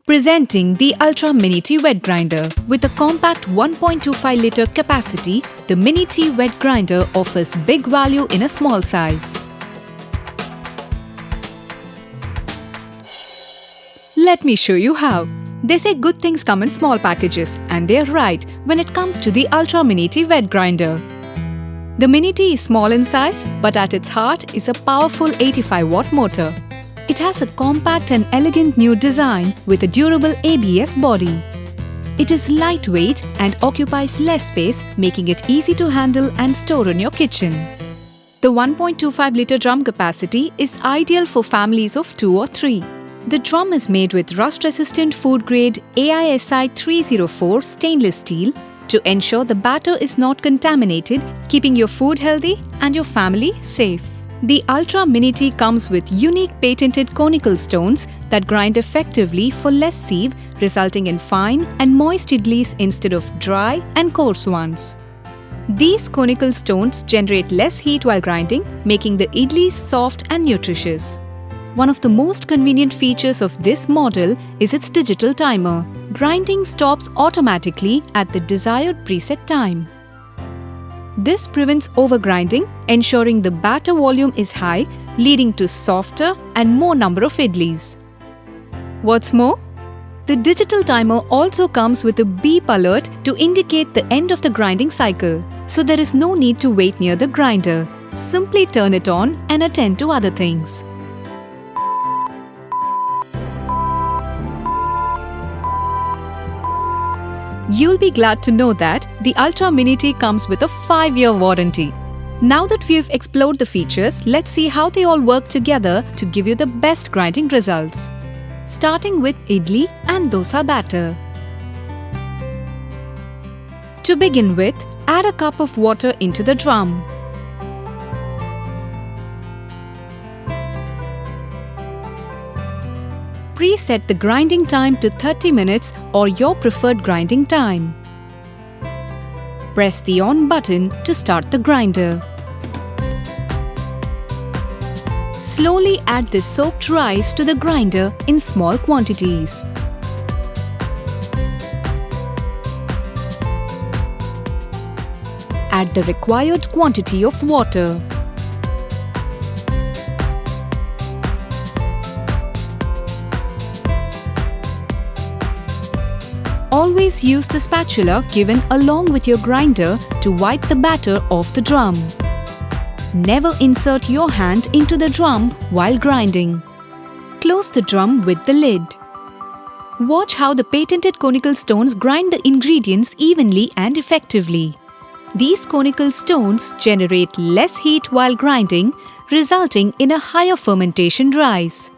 Presenting the Ultra Mini Tea Wet Grinder. With a compact 1.25 litre capacity, the Mini Tea Wet Grinder offers big value in a small size. Let me show you how. They say good things come in small packages, and they're right when it comes to the Ultra Mini Tea Wet Grinder. The Mini Tea is small in size, but at its heart is a powerful 85-watt motor. It has a compact and elegant new design with a durable ABS body. It is lightweight and occupies less space, making it easy to handle and store in your kitchen. The 1.25-litre drum capacity is ideal for families of 2 or 3. The drum is made with rust-resistant food-grade AISI 304 stainless steel to ensure the batter is not contaminated, keeping your food healthy and your family safe. The Ultra Mini Tea comes with unique patented conical stones that grind effectively for less sieve, resulting in fine and moist idlis instead of dry and coarse ones. These conical stones generate less heat while grinding, making the idlis soft and nutritious. One of the most convenient features of this model is its digital timer. Grinding stops automatically at the desired preset time. This prevents overgrinding, ensuring the batter volume is high, leading to softer and more number of idlis. What's more, the digital timer also comes with a beep alert to indicate the end of the grinding cycle, so there is no need to wait near the grinder. Simply turn it on and attend to other things. You'll be glad to know that the Ultra Mini Tea comes with a 5-year warranty. Now that we've explored the features, let's see how they all work together to give you the best grinding results. Starting with idli and dosa batter. To begin with, add a cup of water into the drum. Preset the grinding time to 30 minutes or your preferred grinding time. Press the on button to start the grinder. Slowly add the soaked rice to the grinder in small quantities. Add the required quantity of water. Always use the spatula given along with your grinder to wipe the batter off the drum. Never insert your hand into the drum while grinding. Close the drum with the lid. Watch how the patented conical stones grind the ingredients evenly and effectively. These conical stones generate less heat while grinding, resulting in a higher fermentation rise.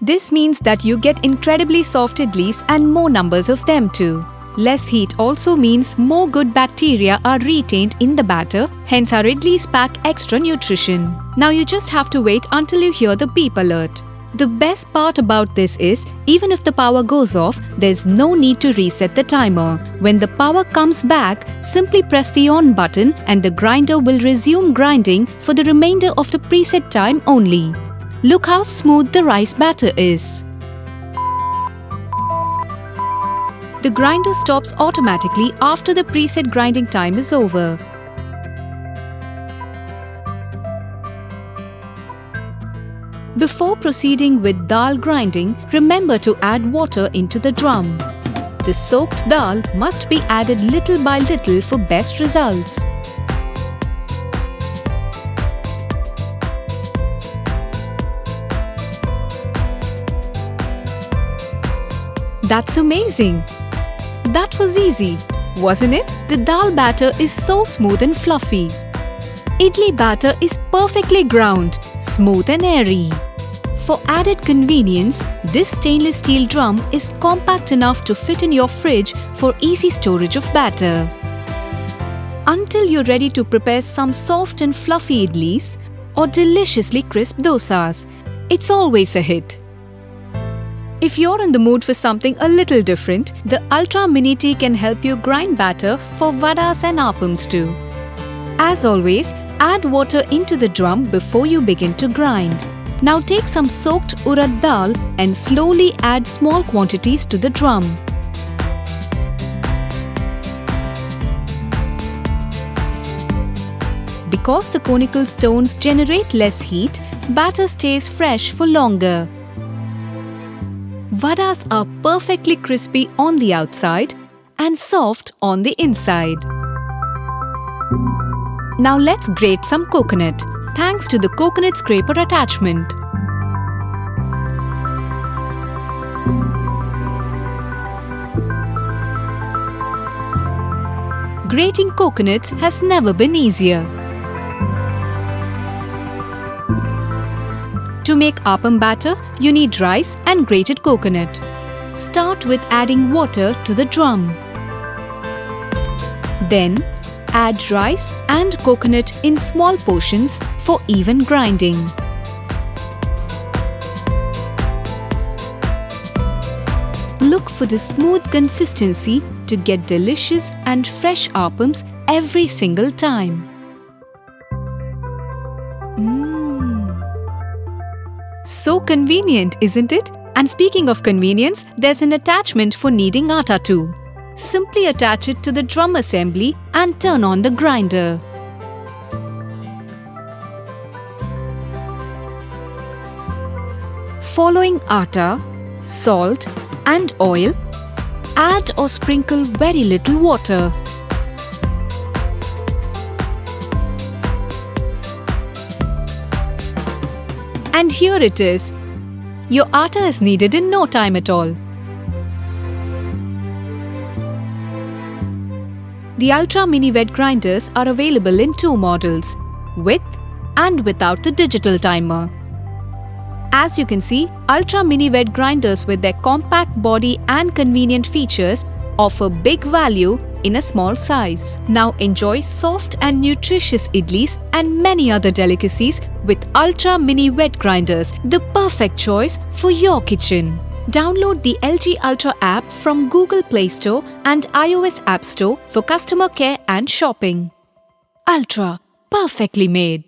This means that you get incredibly soft idlis and more numbers of them too. Less heat also means more good bacteria are retained in the batter, hence our idlis pack extra nutrition. Now you just have to wait until you hear the beep alert. The best part about this is, even if the power goes off, there's no need to reset the timer. When the power comes back, simply press the on button and the grinder will resume grinding for the remainder of the preset time only. Look how smooth the rice batter is. The grinder stops automatically after the preset grinding time is over. Before proceeding with dal grinding, remember to add water into the drum. The soaked dal must be added little by little for best results. That's amazing! That was easy, wasn't it? The dal batter is so smooth and fluffy. Idli batter is perfectly ground, smooth and airy. For added convenience, this stainless steel drum is compact enough to fit in your fridge for easy storage of batter. Until you're ready to prepare some soft and fluffy idlis or deliciously crisp dosas, it's always a hit. If you're in the mood for something a little different, the Ultra Mini Tea can help you grind batter for vadas and appams too. As always, add water into the drum before you begin to grind. Now take some soaked urad dal and slowly add small quantities to the drum. Because the conical stones generate less heat, batter stays fresh for longer. Vadas are perfectly crispy on the outside and soft on the inside. Now let's grate some coconut, thanks to the coconut scraper attachment. Grating coconuts has never been easier. To make appam batter, you need rice and grated coconut. Start with adding water to the drum. Then, add rice and coconut in small portions for even grinding. Look for the smooth consistency to get delicious and fresh appams every single time. So convenient, isn't it? And speaking of convenience, there's an attachment for kneading atta too. Simply attach it to the drum assembly and turn on the grinder. Following atta, salt and oil, add or sprinkle very little water. And here it is. Your atta is kneaded in no time at all. The Ultra Mini Wet Grinders are available in two models, with and without the digital timer. As you can see, Ultra Mini Wet Grinders with their compact body and convenient features offer big value in a small size. Now enjoy soft and nutritious idlis and many other delicacies with Ultra Mini Wet Grinders, the perfect choice for your kitchen. Download the LG Ultra app from Google Play Store and iOS App Store for customer care and shopping. Ultra, perfectly made.